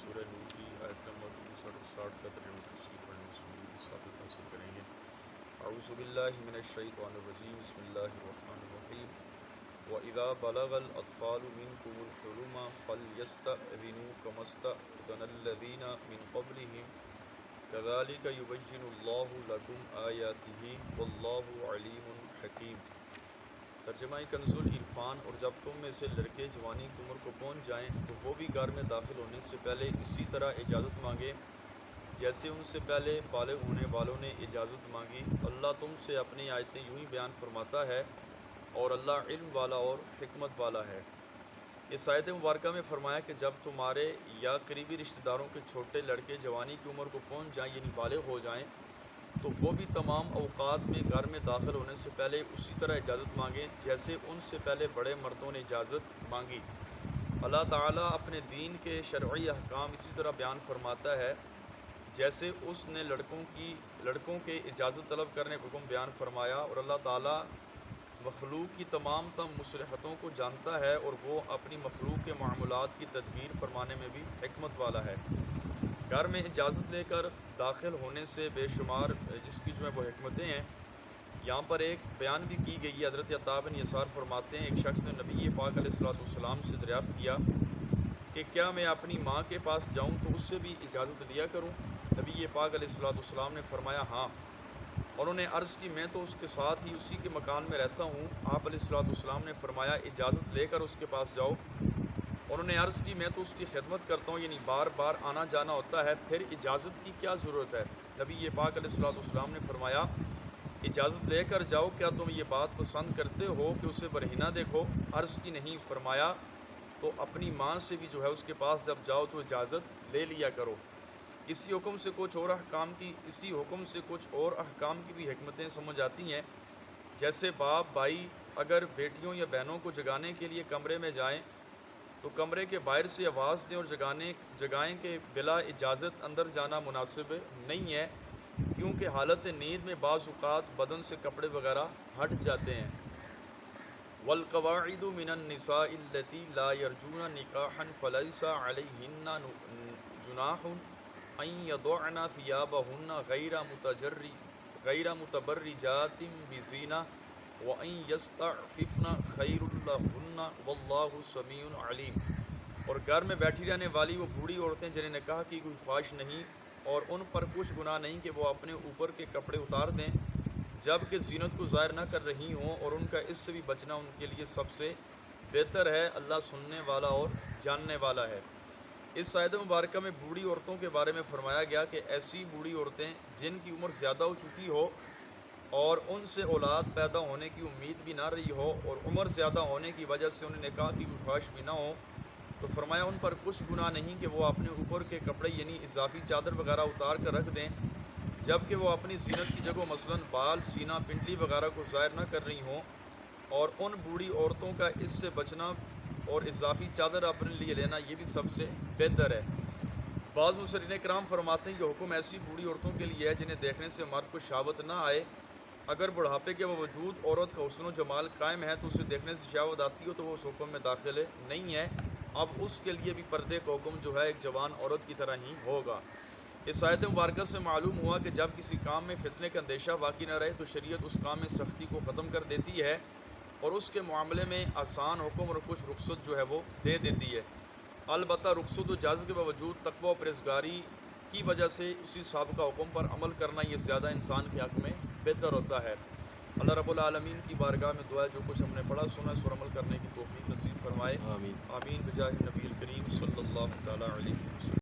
سورہ نور کی آیت نمبر 59-60 کا ترجمہ تفسیر پڑھنے سے ثابت حاصل کریں گے۔ اعوذ باللہ من الشیطان الرجیم، بسم اللہ الرحمن الرحیم۔ وَإِذَا بَلَغَ الْأَطْفَالُ مِنْكُمُ الْحُلُمَ فَلْيَسْتَأْذِنُوا كَمَا اسْتَأْذَنَ الَّذِينَ مِنْ قَبْلِهِمْ كَذَلِكَ يُبَيِّنُ اللَّهُ لَكُمْ آيَاتِهِ وَاللَّهُ عَلِيمٌ حَكِيمٌ۔ ترجمہ کنز العرفان۔ اور جب تم میں سے لڑکے جوانی کی عمر کو پہنچ جائیں تو وہ بھی گھر میں داخل ہونے سے پہلے اسی طرح اجازت مانگے جیسے ان سے پہلے بالغ ہونے والوں نے اجازت مانگی۔ اللہ تم سے اپنی آیتیں یوں ہی بیان فرماتا ہے اور اللہ علم والا اور حکمت والا ہے۔ اس آیت مبارکہ میں فرمایا کہ جب تمہارے یا قریبی رشتہ داروں کے چھوٹے لڑکے جوانی کی عمر کو پہنچ جائیں یعنی بالغ ہو جائیں تو وہ بھی تمام اوقات میں گھر میں داخل ہونے سے پہلے اسی طرح اجازت مانگیں جیسے ان سے پہلے بڑے مردوں نے اجازت مانگی۔ اللہ تعالیٰ اپنے دین کے شرعی احکام اسی طرح بیان فرماتا ہے جیسے اس نے لڑکوں کے اجازت طلب کرنے کا حکم بیان فرمایا، اور اللہ تعالیٰ مخلوق کی تمام مصلحتوں کو جانتا ہے اور وہ اپنی مخلوق کے معاملات کی تدبیر فرمانے میں بھی حکمت والا ہے۔ گھر میں اجازت لے کر داخل ہونے سے بے شمار جس کی وہ حکمتیں ہیں، یہاں پر ایک بیان بھی کی گئی ہے۔ حضرت عطا بن یسار فرماتے ہیں ایک شخص نے نبی پاک علیہ الصلوۃ والسلام سے دریافت کیا کہ کیا میں اپنی ماں کے پاس جاؤں تو اس سے بھی اجازت لیا کروں؟ نبی پاک علیہ الصلوۃ والسلام نے فرمایا ہاں۔ انہوں نے عرض کی میں تو اس کے ساتھ ہی اسی کے مکان میں رہتا ہوں۔ آپ علیہ الصلوۃ والسلام نے فرمایا اجازت لے کر اس کے پاس جاؤ۔ انہوں نے عرض کی میں تو اس کی خدمت کرتا ہوں، یعنی بار بار آنا جانا ہوتا ہے، پھر اجازت کی کیا ضرورت ہے؟ نبی پاک علیہ الصلوۃ والسلام نے فرمایا اجازت لے کر جاؤ، کیا تم یہ بات پسند کرتے ہو کہ اسے برہنہ دیکھو؟ عرض کی نہیں۔ فرمایا تو اپنی ماں سے بھی اس کے پاس جب جاؤ تو اجازت لے لیا کرو۔ اسی حکم سے کچھ اور احکام کی بھی حکمتیں سمجھ آتی ہیں، جیسے باپ بھائی اگر بیٹیوں یا بہنوں کو جگانے کے لیے کمرے میں جائیں تو کمرے کے باہر سے آواز دیں اور جگائیں کہ بلا اجازت اندر جانا مناسب نہیں ہے، کیونکہ حالت نیند میں بعض اوقات بدن سے کپڑے وغیرہ ہٹ جاتے ہیں۔ وَالْقَوَاعِدُ مِنَ النِّسَاءِ اللَّاتِي لَا يَرْجُونَ نِكَاحًا فَلَيْسَ عَلَيْهِنَّ جُنَاحٌ أَن يَضَعْنَ ثِيَابَهُنَّ غَيْرَ مُتَبَرِّجَاتٍ بِزِينَةٍ وَأَن يَسْتَعْفِفْنَ خَيْرٌ لَهُنَّ وَاللَّهُ سَمِيعٌ عَلِيمٌ۔ اور گھر میں بیٹھی رہنے والی وہ بوڑھی عورتیں جنہیں نکاح کی کوئی خواہش نہیں اور ان پر کچھ گناہ نہیں کہ وہ اپنے اوپر کے کپڑے اتار دیں جب کہ زینت کو ظاہر نہ کر رہی ہوں، اور ان کا اس سے بھی بچنا ان کے لیے سب سے بہتر ہے۔ اللہ سننے والا اور جاننے والا ہے۔ اس آیت مبارکہ میں بوڑھی عورتوں کے بارے میں فرمایا گیا کہ ایسی بوڑھی عورتیں جن کی عمر زیادہ ہو چکی ہو اور ان سے اولاد پیدا ہونے کی امید بھی نہ رہی ہو اور عمر زیادہ ہونے کی وجہ سے انہیں نکاح کی کوئی خواہش بھی نہ ہو، تو فرمایا ان پر کچھ گناہ نہیں کہ وہ اپنے اوپر کے کپڑے یعنی اضافی چادر وغیرہ اتار کر رکھ دیں جب کہ وہ اپنی زینت کی جگہ مثلاً بال، سینہ، پنڈلی وغیرہ کو ظاہر نہ کر رہی ہوں، اور ان بوڑھی عورتوں کا اس سے بچنا اور اضافی چادر اپنے لیے لینا یہ بھی سب سے بہتر ہے۔ بعض مفسرین کرام فرماتے ہیں کہ حکم ایسی بوڑھی عورتوں کے لیے ہے جنہیں دیکھنے سے مرد کو شہوت نہ آئے۔ اگر بڑھاپے کے باوجود عورت کا حسن و جمال قائم ہے تو اسے دیکھنے سے شہوت آتی ہو تو وہ اس حکم میں داخل نہیں ہے، اب اس کے لیے بھی پردے کا حکم ایک جوان عورت کی طرح ہی ہوگا۔ اس آیت مبارکہ سے معلوم ہوا کہ جب کسی کام میں فتنے کا اندیشہ باقی نہ رہے تو شریعت اس کام میں سختی کو ختم کر دیتی ہے اور اس کے معاملے میں آسان حکم اور کچھ رخصت وہ دے دیتی ہے۔ البتہ رخصت و اجازت کے باوجود تقوی و پرہیزگاری کی وجہ سے اسی سابقہ حکم پر عمل کرنا یہ زیادہ انسان کے حق میں بہتر ہوتا ہے۔ اللہ رب العالمین کی بارگاہ میں دعا ہے جو کچھ ہم نے پڑھا سنا اس پر عمل کرنے کی توفیق نصیب فرمائے۔ آمین۔ آمین بجاہ نبی الکریم صلی اللہ تعالیٰ علیہ وسلم۔